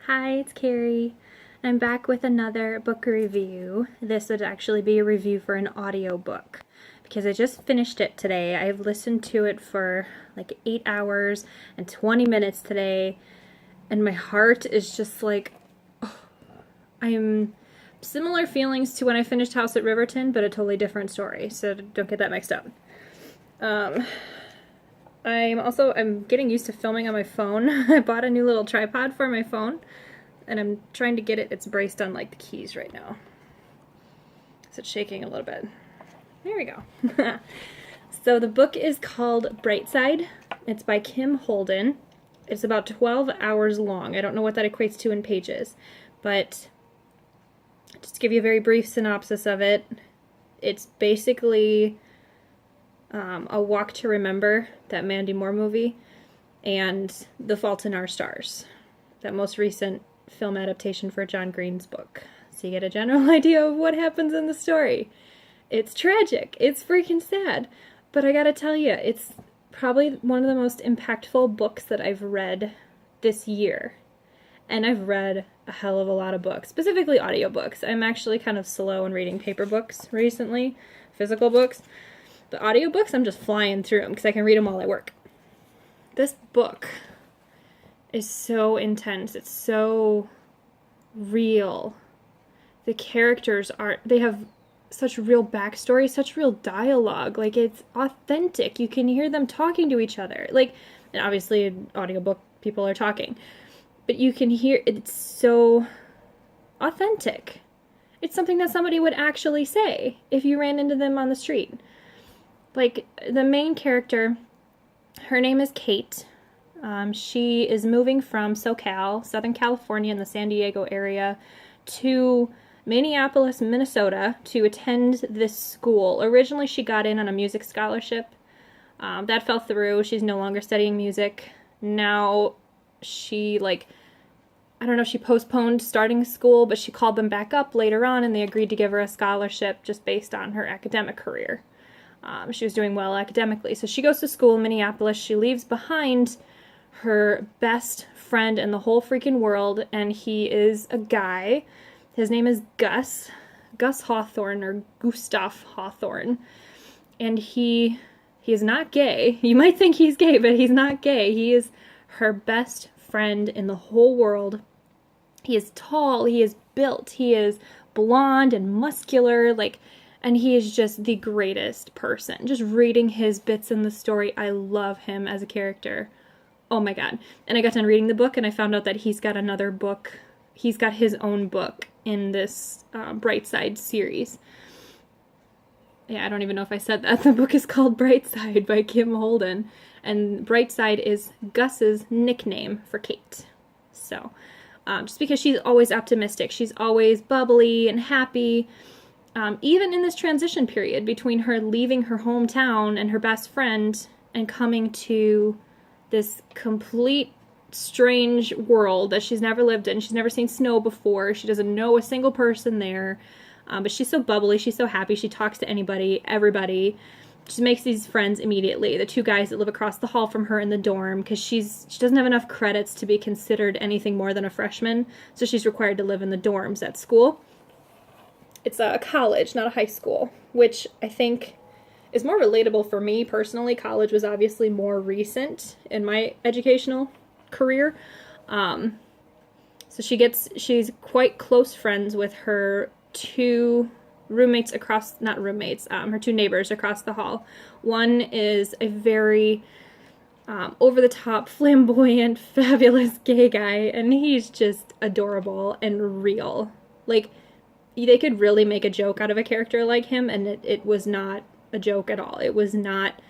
Hi, it's Carrie. I'm back with another book review. This would actually be a review for an audiobook because I just finished it today. I've listened to it for like 8 hours and 20 minutes today, and my heart is just like, oh, I'm similar feelings to when I finished House at Riverton, but a totally different story, so don't get that mixed up. I'm getting used to filming on my phone. I bought a new little tripod for my phone, and I'm trying to get it's braced on like the keys right now. So it's shaking a little bit. There we go. So the book is called Brightside. It's by Kim Holden. It's about 12 hours long. I don't know what that equates to in pages, but just to give you a very brief synopsis of it, it's basically A Walk to Remember, that Mandy Moore movie, and The Fault in Our Stars, that most recent film adaptation for John Green's book. So you get a general idea of what happens in the story. It's tragic. It's freaking sad. But I gotta tell you, it's probably one of the most impactful books that I've read this year. And I've read a hell of a lot of books, specifically audiobooks. I'm actually kind of slow in reading paper books recently, physical books. But audiobooks, I'm just flying through them because I can read them while I work. This book is so intense. It's so real. The characters they have such real backstory, such real dialogue. Like, it's authentic. You can hear them talking to each other. Like, and obviously in audiobook people are talking, but you can hear it's so authentic. It's something that somebody would actually say if you ran into them on the street. Like, the main character, her name is Kate. She is moving from SoCal, Southern California, in the San Diego area, to Minneapolis, Minnesota, to attend this school. Originally, she got in on a music scholarship. That fell through. She's no longer studying music. Now, she postponed starting school, but she called them back up later on, and they agreed to give her a scholarship just based on her academic career. She was doing well academically. So she goes to school in Minneapolis. She leaves behind her best friend in the whole freaking world, and he is a guy. His name is Gus Hawthorne, or Gustav Hawthorne. And he is not gay. You might think he's gay, but he's not gay. He is her best friend in the whole world. He is tall, he is built, he is blonde and muscular, and he is just the greatest person. Just reading his bits in the story, I love him as a character. Oh my god. And I got done reading the book, and I found out that he's got another book. He's got his own book in this Brightside series. Yeah, I don't even know if I said that. The book is called Brightside by Kim Holden. And Brightside is Gus's nickname for Kate. So, just because she's always optimistic. She's always bubbly and happy. Even in this transition period between her leaving her hometown and her best friend and coming to this complete strange world that she's never lived in. She's never seen snow before. She doesn't know a single person there. But she's so bubbly. She's so happy. She talks to anybody, everybody. She makes these friends immediately. The two guys that live across the hall from her in the dorm, because she doesn't have enough credits to be considered anything more than a freshman. So she's required to live in the dorms at school. It's a college, not a high school, which I think is more relatable for me personally. College was obviously more recent in my educational career. So she's quite close friends with her two roommates her two neighbors across the hall. One is a very over-the-top, flamboyant, fabulous gay guy, and he's just adorable and real. Like, they could really make a joke out of a character like him, and it was not a joke at all. It was not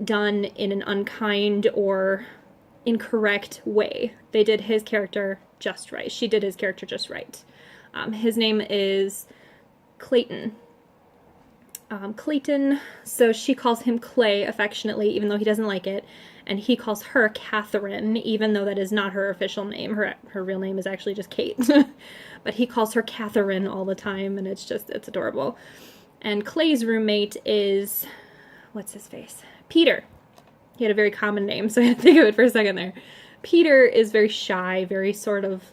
done in an unkind or incorrect way. They did his character just right. She did his character just right. His name is Clayton. Clayton, so she calls him Clay affectionately, even though he doesn't like it, and he calls her Catherine, even though that is not her official name. Her real name is actually just Kate. But he calls her Catherine all the time, and it's adorable. And Clay's roommate is, what's his face? Peter. He had a very common name, so I had to think of it for a second there. Peter is very shy, very sort of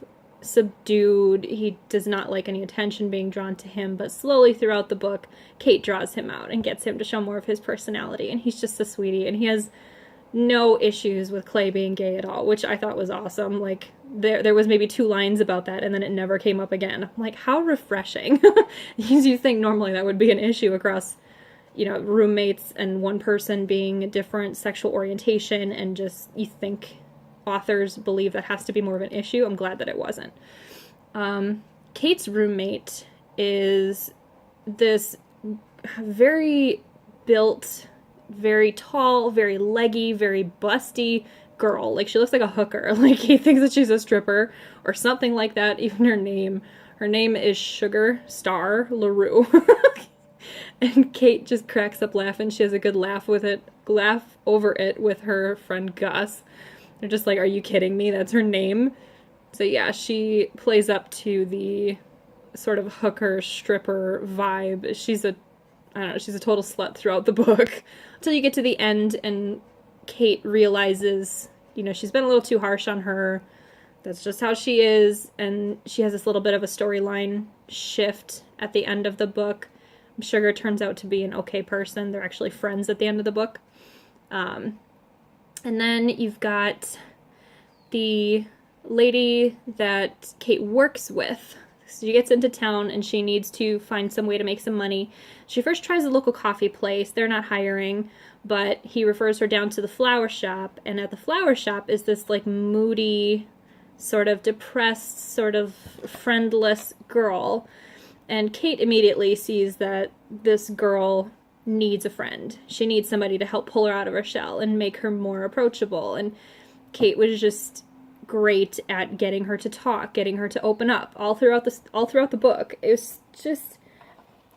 subdued. He does not like any attention being drawn to him, but slowly throughout the book, Kate draws him out and gets him to show more of his personality, and he's just a sweetie, and he has no issues with Clay being gay at all, which I thought was awesome. Like, there was maybe 2 lines about that, and then it never came up again. I'm like, how refreshing. Because you think normally that would be an issue across, you know, roommates and one person being a different sexual orientation, and just, you think authors believe that has to be more of an issue. I'm glad that it wasn't. Kate's roommate is this very built, very tall, very leggy, very busty girl. Like, she looks like a hooker. Like, he thinks that she's a stripper or something like that. Even her name is Sugar Star LaRue. And Kate just cracks up laughing. She has a good laugh over it with her friend Gus. They're just like, are you kidding me? That's her name. So yeah, she plays up to the sort of hooker stripper vibe. She's a total slut throughout the book until you get to the end and Kate realizes, you know, she's been a little too harsh on her. That's just how she is. And she has this little bit of a storyline shift at the end of the book. Sugar turns out to be an okay person. They're actually friends at the end of the book. And then you've got the lady that Kate works with. So she gets into town and she needs to find some way to make some money. She first tries a local coffee place. They're not hiring, but he refers her down to the flower shop. And at the flower shop is this like moody, sort of depressed, sort of friendless girl. And Kate immediately sees that this girl needs a friend. She needs somebody to help pull her out of her shell and make her more approachable. And Kate was just great at getting her to talk, getting her to open up all throughout the book. It was just,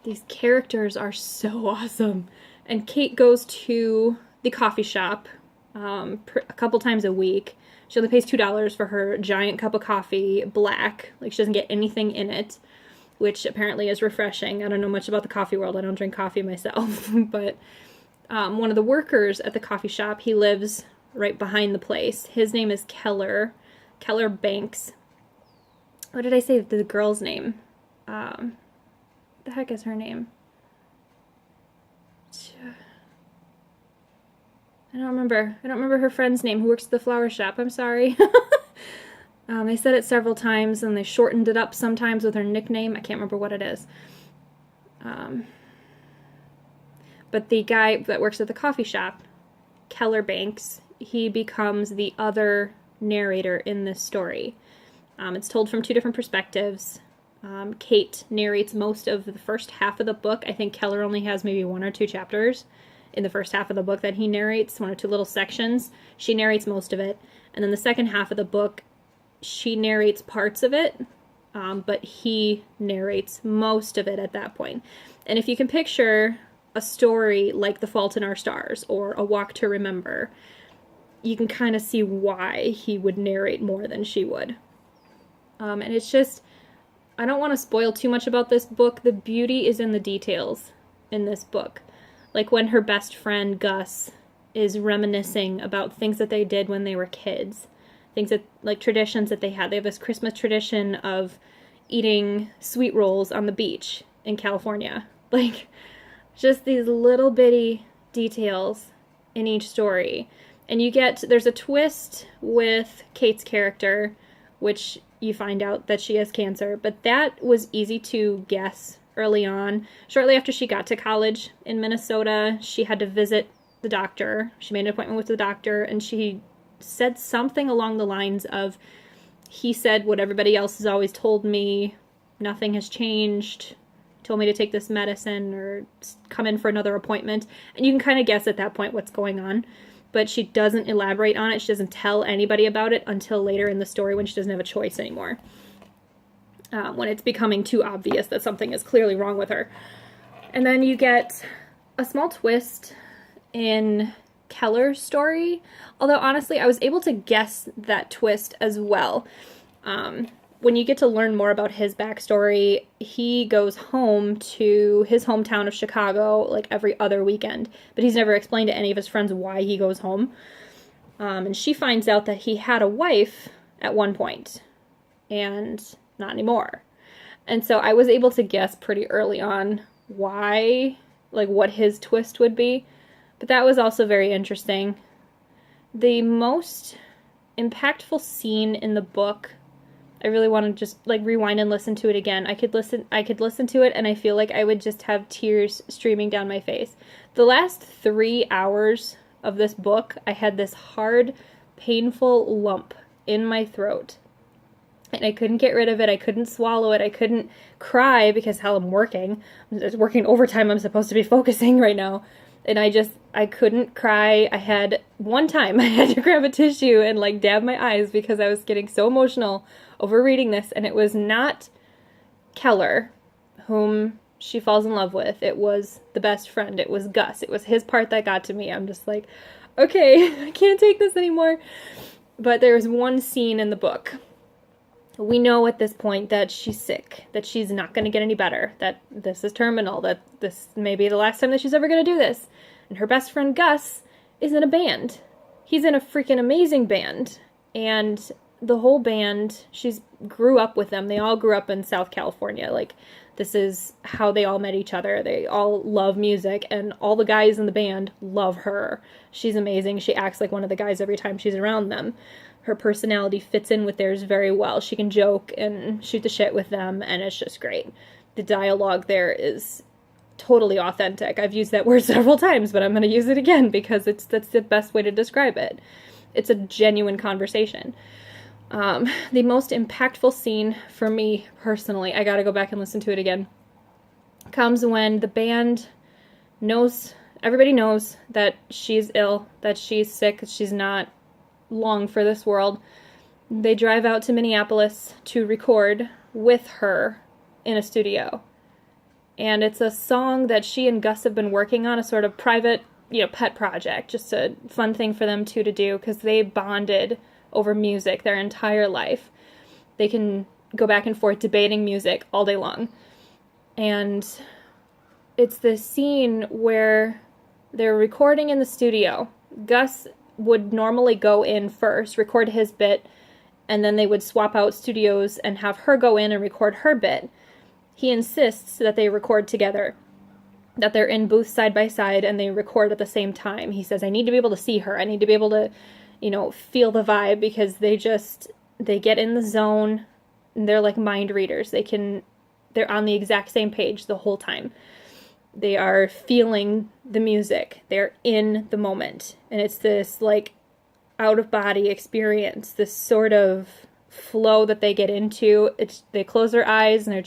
these characters are so awesome. And Kate goes to the coffee shop a couple times a week. She only pays $2 for her giant cup of coffee, black. Like, she doesn't get anything in it, which apparently is refreshing. I don't know much about the coffee world. I don't drink coffee myself. But one of the workers at the coffee shop, he lives right behind the place. His name is Keller Banks. What did I say the girl's name? The heck is her name? I don't remember her friend's name who works at the flower shop. I'm sorry. They said it several times, and they shortened it up sometimes with her nickname. I can't remember what it is. But the guy that works at the coffee shop, Keller Banks, he becomes the other narrator in this story. It's told from 2 different perspectives. Kate narrates most of the first half of the book. I think Keller only has maybe 1 or 2 chapters in the first half of the book that he narrates, 1 or 2 little sections. She narrates most of it. And then the second half of the book, she narrates parts of it, but he narrates most of it at that point. And if you can picture a story like The Fault in Our Stars or A Walk to Remember, you can kind of see why he would narrate more than she would. And it's just, I don't want to spoil too much about this book. The beauty is in the details in this book. Like when her best friend, Gus, is reminiscing about things that they did when they were kids. Things that, like traditions that they had. They have this Christmas tradition of eating sweet rolls on the beach in California. Like, just these little bitty details in each story. And there's a twist with Kate's character, which you find out that she has cancer. But that was easy to guess early on. Shortly after she got to college in Minnesota, she had to visit the doctor. She made an appointment with the doctor, and she said something along the lines of, he said what everybody else has always told me, nothing has changed, told me to take this medicine or come in for another appointment. And you can kind of guess at that point what's going on, but she doesn't elaborate on it. She doesn't tell anybody about it until later in the story when she doesn't have a choice anymore, when it's becoming too obvious that something is clearly wrong with her. And then you get a small twist in Keller's story, although honestly I was able to guess that twist as well. When you get to learn more about his backstory, he goes home to his hometown of Chicago like every other weekend, but he's never explained to any of his friends why he goes home. And she finds out that he had a wife at one point, and not anymore. And so I was able to guess pretty early on why, like what his twist would be. But that was also very interesting. The most impactful scene in the book, I really want to just like rewind and listen to it again. I could listen to it and I feel like I would just have tears streaming down my face. The last 3 hours of this book, I had this hard, painful lump in my throat. And I couldn't get rid of it. I couldn't swallow it. I couldn't cry because hell, I'm working. I'm working overtime. I'm supposed to be focusing right now. And I couldn't cry. I had one time I had to grab a tissue and like dab my eyes because I was getting so emotional over reading this. And it was not Keller, whom she falls in love with. It was the best friend. It was Gus. It was his part that got to me. I'm just like, okay, I can't take this anymore. But there was one scene in the book. We know at this point that she's sick, that she's not going to get any better, that this is terminal, that this may be the last time that she's ever going to do this. And her best friend Gus is in a band. He's in a freaking amazing band. And the whole band, she's grew up with them. They all grew up in South California. Like, this is how they all met each other. They all love music, and all the guys in the band love her. She's amazing. She acts like one of the guys every time she's around them. Her personality fits in with theirs very well. She can joke and shoot the shit with them, and it's just great. The dialogue there is totally authentic. I've used that word several times, but I'm going to use it again because that's the best way to describe it. It's a genuine conversation. The most impactful scene for me personally, I got to go back and listen to it again, comes when the band knows, everybody knows that she's ill, that she's sick, that she's not long for this world. They drive out to Minneapolis to record with her in a studio. And it's a song that she and Gus have been working on, a sort of private, pet project, just a fun thing for them two to do, because they bonded over music their entire life. They can go back and forth debating music all day long. And it's this scene where they're recording in the studio. Gus would normally go in first, record his bit, and then they would swap out studios and have her go in and record her bit. He insists that they record together, that they're in booths side by side and they record at the same time. He says, I need to be able to see her. I need to be able to, feel the vibe, because they get in the zone. And they're like mind readers. They're on the exact same page the whole time. They are feeling the music. They're in the moment. And it's this like out-of-body experience, this sort of flow that they get into. They close their eyes and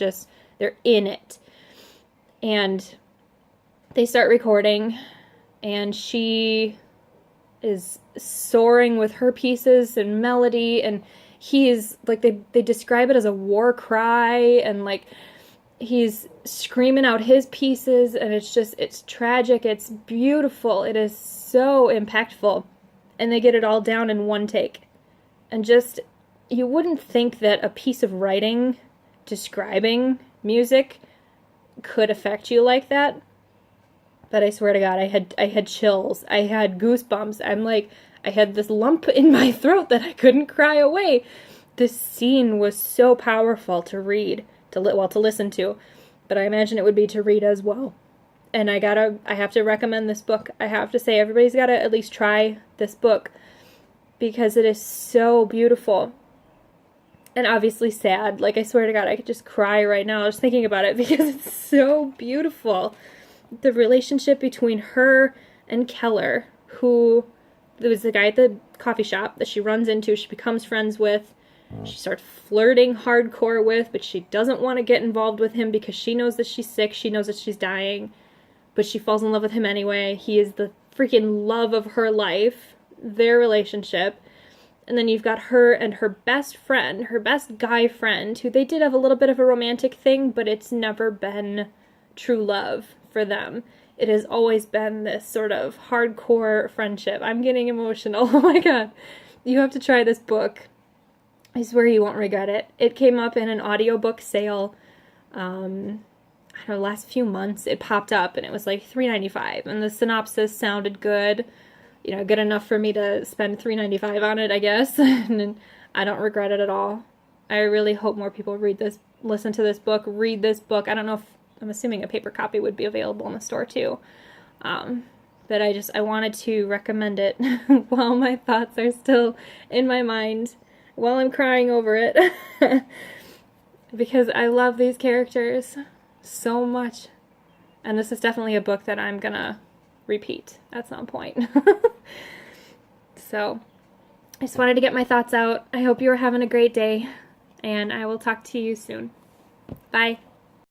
they're in it. And they start recording, and she is soaring with her pieces and melody, and he is like, they describe it as a war cry, and like he's screaming out his pieces, and it's tragic, it's beautiful, it is so impactful, and they get it all down in one take. And just, you wouldn't think that a piece of writing describing music could affect you like that, but I swear to God, I had chills, I had goosebumps. I'm like, I had this lump in my throat that I couldn't cry away. This scene was so powerful to read, to listen to, but I imagine it would be to read as well. And I have to recommend this book. I have to say, everybody's got to at least try this book, because it is so beautiful. And obviously sad. Like, I swear to God, I could just cry right now just thinking about it, because it's so beautiful. The relationship between her and Keller, who was the guy at the coffee shop that she runs into, she becomes friends with, she starts flirting hardcore with, but she doesn't want to get involved with him because she knows that she's sick, she knows that she's dying, but she falls in love with him anyway. He is the freaking love of her life, their relationship. And then you've got her and her best friend, her best guy friend, who they did have a little bit of a romantic thing, but it's never been true love for them. It has always been this sort of hardcore friendship. I'm getting emotional. Oh my God. You have to try this book. I swear you won't regret it. It came up in an audiobook sale, I don't know, last few months. It popped up and it was like $3.95, and the synopsis sounded good. Good enough for me to spend $3.95 on it, I guess. And I don't regret it at all. I really hope more people read this, listen to this book, read this book. I don't know if, I'm assuming a paper copy would be available in the store too. But I wanted to recommend it while my thoughts are still in my mind, while I'm crying over it. Because I love these characters so much. And this is definitely a book that I'm gonna repeat at some point. So, I just wanted to get my thoughts out. I hope you are having a great day, and I will talk to you soon. Bye.